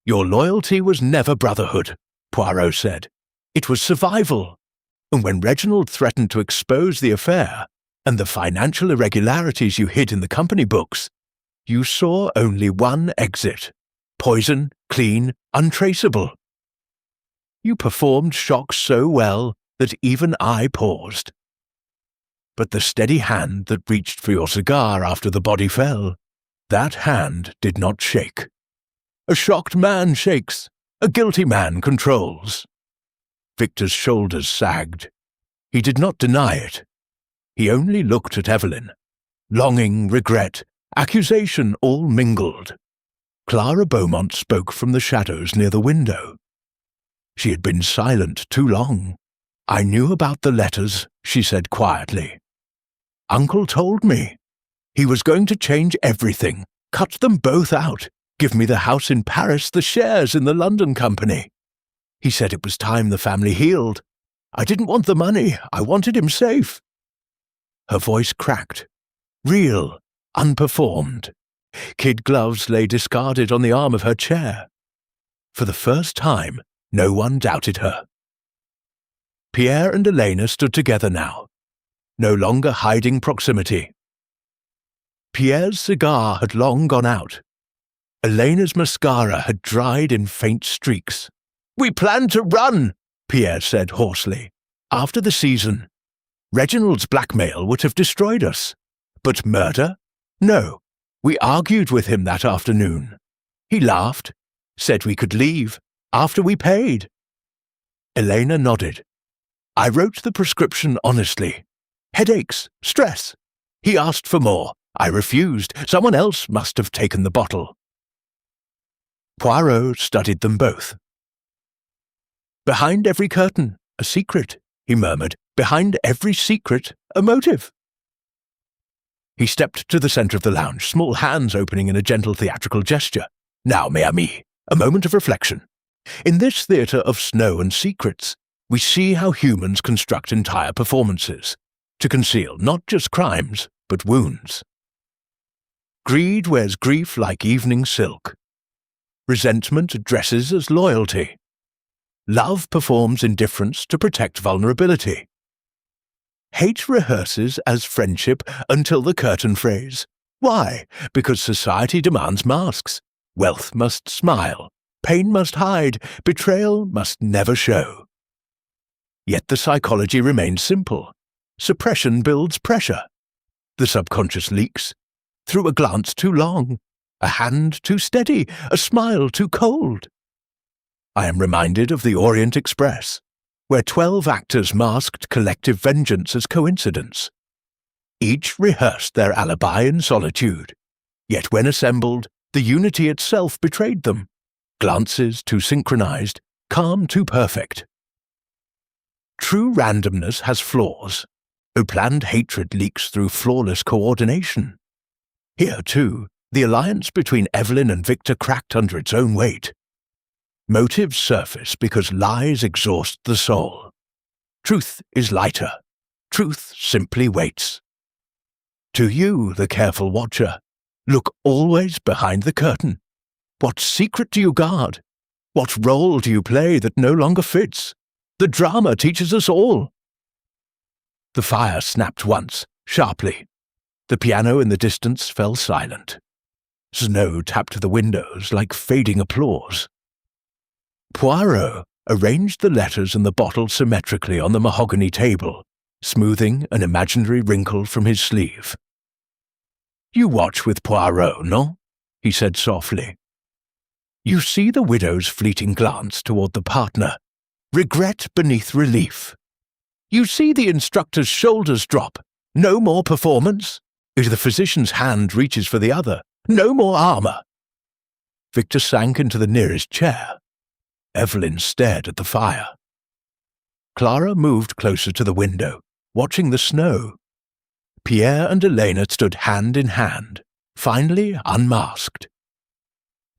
"Your loyalty was never brotherhood," Poirot said. "It was survival." And when Reginald threatened to expose the affair and the financial irregularities you hid in the company books, you saw only one exit: poison, clean, untraceable. You performed shock so well that even I paused. But the steady hand that reached for your cigar after the body fell, that hand did not shake. A shocked man shakes. A guilty man controls. Victor's shoulders sagged. He did not deny it. He only looked at Evelyn. Longing, regret, accusation all mingled. Clara Beaumont spoke from the shadows near the window. She had been silent too long. "I knew about the letters," she said quietly. "Uncle told me. He was going to change everything, cut them both out, give me the house in Paris, the shares in the London company. He said it was time the family healed. I didn't want the money, I wanted him safe." Her voice cracked. Real, unperformed. Kid gloves lay discarded on the arm of her chair. For the first time, no one doubted her. Pierre and Elena stood together now, no longer hiding proximity. Pierre's cigar had long gone out. Elena's mascara had dried in faint streaks. "We planned to run," Pierre said hoarsely. "After the season. Reginald's blackmail would have destroyed us. But murder? No. We argued with him that afternoon. He laughed, said we could leave, after we paid." Elena nodded. "I wrote the prescription honestly. Headaches, stress. He asked for more. I refused. Someone else must have taken the bottle." Poirot studied them both. "Behind every curtain, a secret," he murmured. "Behind every secret, a motive." He stepped to the centre of the lounge, small hands opening in a gentle theatrical gesture. "Now, mes amis, a moment of reflection. In this theatre of snow and secrets, we see how humans construct entire performances, to conceal not just crimes, but wounds. Greed wears grief like evening silk. Resentment dresses as loyalty. Love performs indifference to protect vulnerability. Hate rehearses as friendship until the curtain phrase. Why? Because society demands masks. Wealth must smile. Pain must hide. Betrayal must never show. Yet the psychology remains simple. Suppression builds pressure. The subconscious leaks. Through a glance too long, a hand too steady, a smile too cold. I am reminded of the Orient Express, where 12 actors masked collective vengeance as coincidence. Each rehearsed their alibi in solitude, yet when assembled, the unity itself betrayed them. Glances too synchronized, calm too perfect. True randomness has flaws. A planned hatred leaks through flawless coordination. Here, too, the alliance between Evelyn and Victor cracked under its own weight. Motives surface because lies exhaust the soul. Truth is lighter. Truth simply waits. To you, the careful watcher, look always behind the curtain. What secret do you guard? What role do you play that no longer fits? The drama teaches us all. The fire snapped once, sharply. The piano in the distance fell silent. Snow tapped the windows like fading applause. Poirot arranged the letters and the bottle symmetrically on the mahogany table, smoothing an imaginary wrinkle from his sleeve. "You watch with Poirot, no?" he said softly. "You see the widow's fleeting glance toward the partner, regret beneath relief. You see the instructor's shoulders drop, no more performance. If the physician's hand reaches for the other, no more armor." Victor sank into the nearest chair. Evelyn stared at the fire. Clara moved closer to the window, watching the snow. Pierre and Elena stood hand in hand, finally unmasked.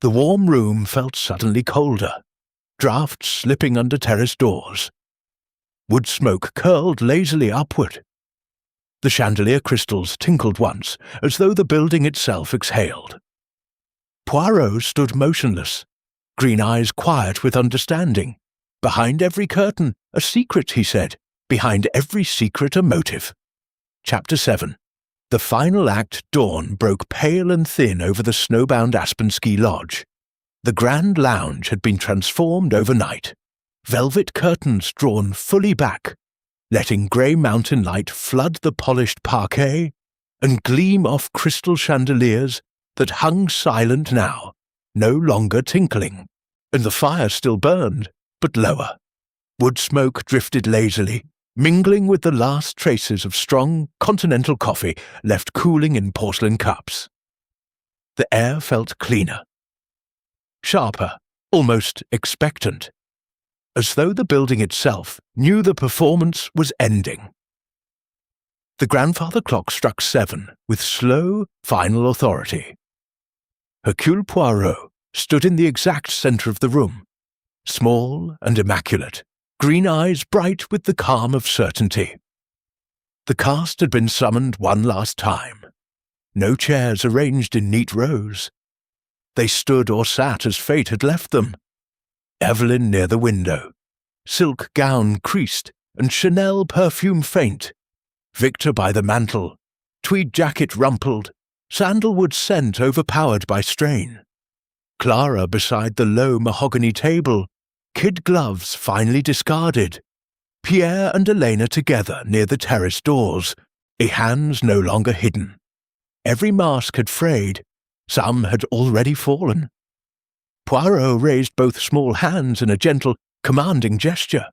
The warm room felt suddenly colder, draughts slipping under terrace doors. Wood smoke curled lazily upward. The chandelier crystals tinkled once, as though the building itself exhaled. Poirot stood motionless, green eyes quiet with understanding. Behind every curtain, a secret, he said. Behind every secret, a motive. Chapter 7. The final act, dawn, broke pale and thin over the snowbound Aspen ski lodge. The grand lounge had been transformed overnight. Velvet curtains drawn fully back, letting grey mountain light flood the polished parquet and gleam off crystal chandeliers that hung silent now, no longer tinkling, and the fire still burned, but lower. Wood smoke drifted lazily, mingling with the last traces of strong continental coffee left cooling in porcelain cups. The air felt cleaner, sharper, almost expectant, as though the building itself knew the performance was ending. The grandfather clock struck 7 with slow, final authority. Hercule Poirot stood in the exact centre of the room, small and immaculate, green eyes bright with the calm of certainty. The cast had been summoned one last time. No chairs arranged in neat rows. They stood or sat as fate had left them. Evelyn near the window, silk gown creased and Chanel perfume faint. Victor by the mantel, tweed jacket rumpled, sandalwood scent overpowered by strain. Clara beside the low mahogany table, kid gloves finally discarded. Pierre and Elena together near the terrace doors, hands no longer hidden. Every mask had frayed, some had already fallen. Poirot raised both small hands in a gentle, commanding gesture.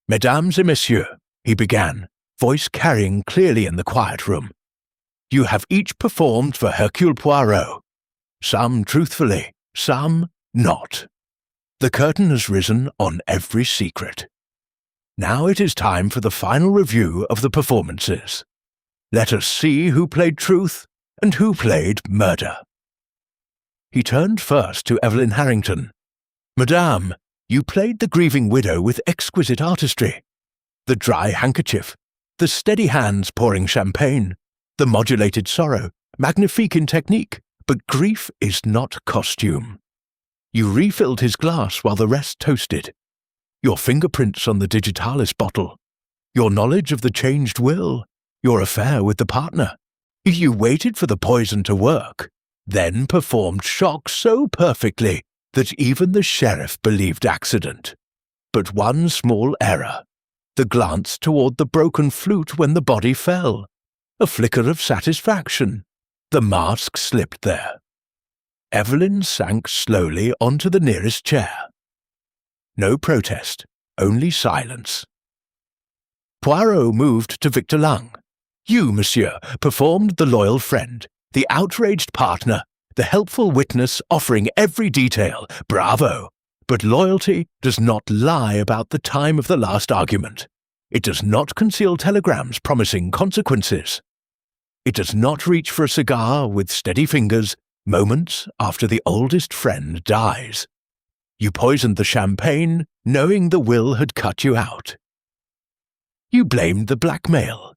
"Mesdames et messieurs," he began, voice carrying clearly in the quiet room, "you have each performed for Hercule Poirot. Some truthfully, some not. The curtain has risen on every secret. Now it is time for the final review of the performances. Let us see who played truth and who played murder." He turned first to Evelyn Harrington. "Madame, you played the grieving widow with exquisite artistry. The dry handkerchief, the steady hands pouring champagne, the modulated sorrow, magnifique in technique, but grief is not costume. You refilled his glass while the rest toasted. Your fingerprints on the digitalis bottle, your knowledge of the changed will, your affair with the partner. You waited for the poison to work, then performed shock so perfectly that even the sheriff believed accident. But one small error, the glance toward the broken flute when the body fell, a flicker of satisfaction. The mask slipped there. Evelyn sank slowly onto the nearest chair. No protest, only silence. Poirot moved to Victor Lung. "You, monsieur, performed the loyal friend, the outraged partner, the helpful witness offering every detail. Bravo! But loyalty does not lie about the time of the last argument. It does not conceal telegrams promising consequences. It does not reach for a cigar with steady fingers moments after the oldest friend dies. You poisoned the champagne knowing the will had cut you out. You blamed the blackmail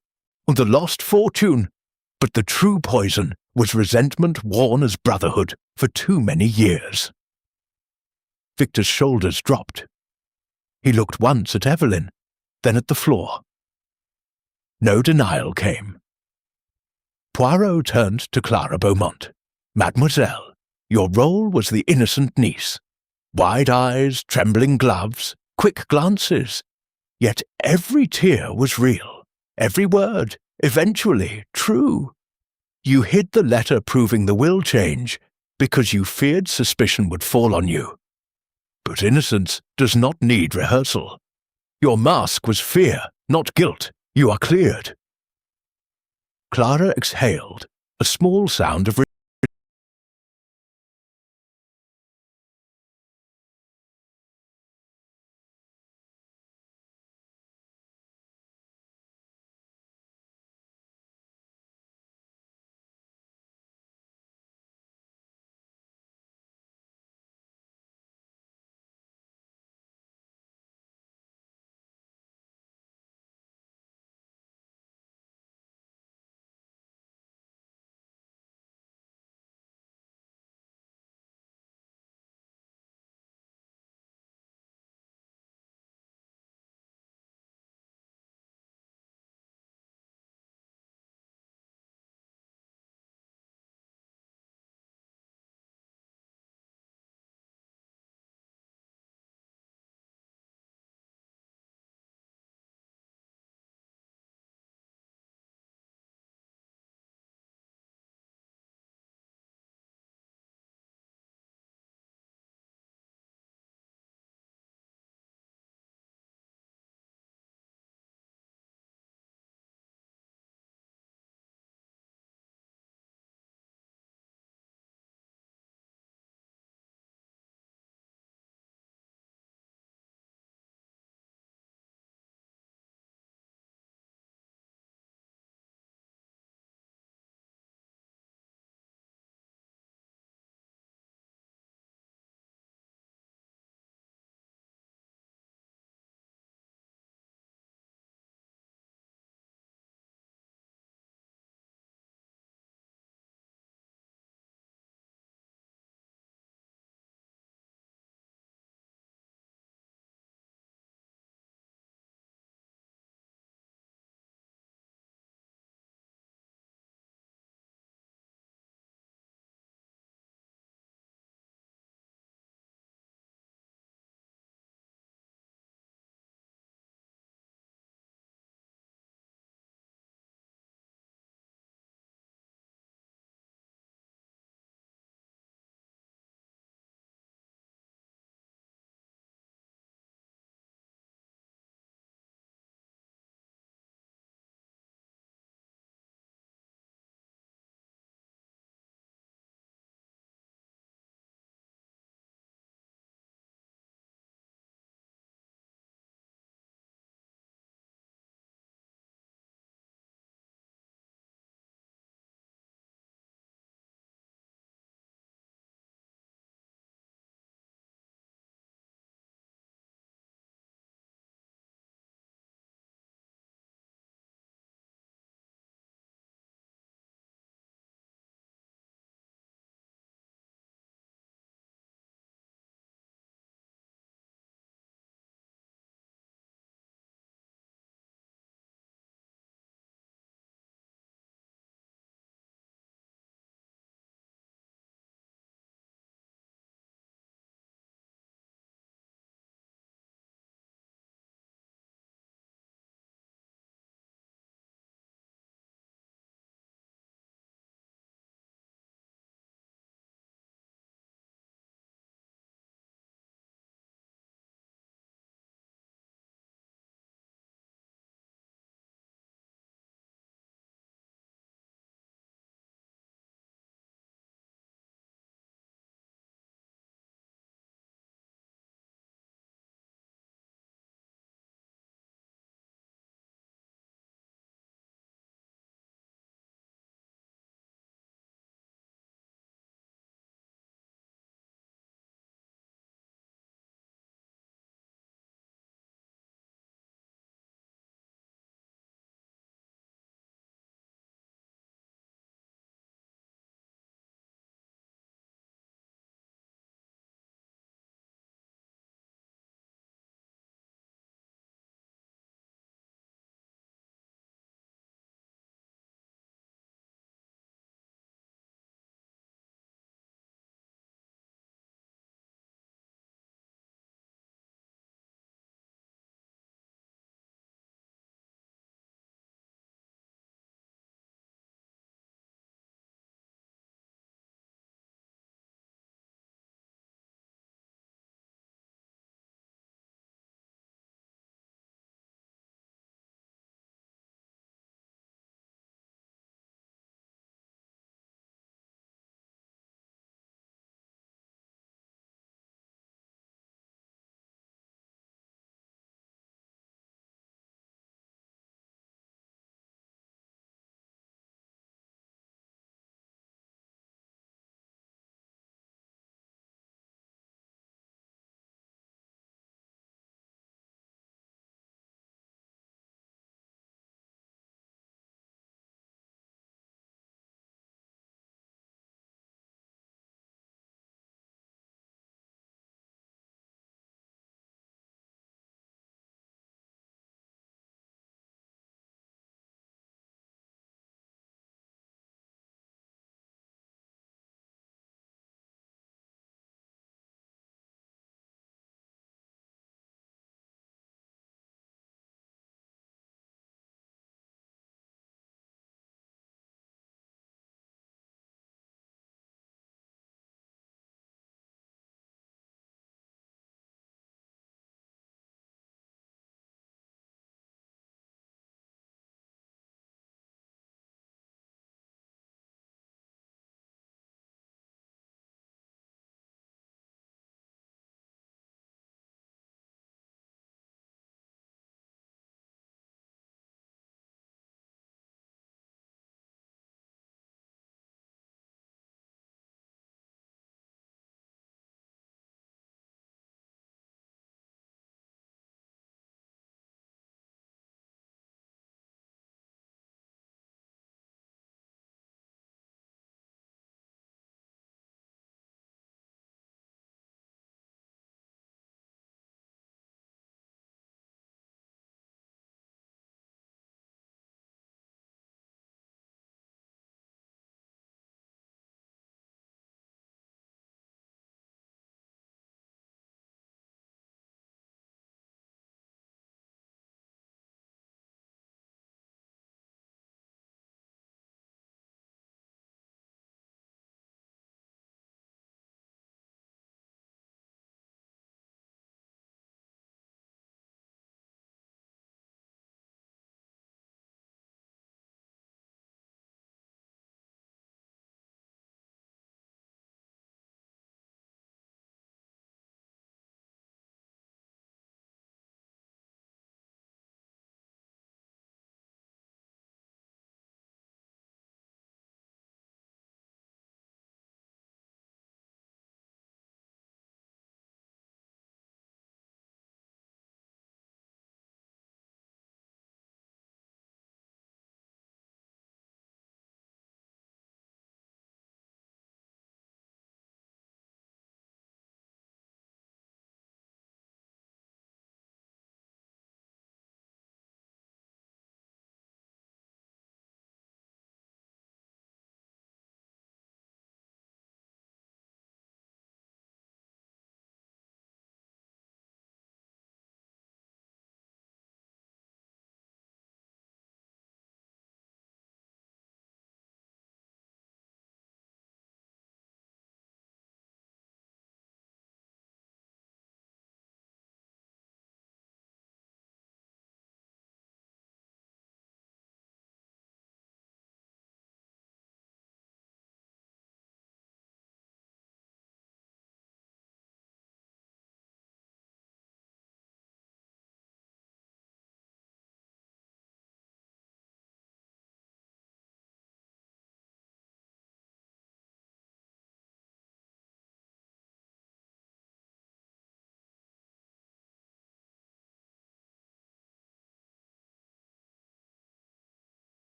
and the lost fortune, but the true poison was resentment worn as brotherhood for too many years." Victor's shoulders dropped. He looked once at Evelyn, then at the floor. No denial came. Poirot turned to Clara Beaumont. "Mademoiselle, your role was the innocent niece. Wide eyes, trembling gloves, quick glances. Yet every tear was real, every word, eventually, true. You hid the letter proving the will change because you feared suspicion would fall on you. But innocence does not need rehearsal. Your mask was fear, not guilt. You are cleared." Clara exhaled, a small sound of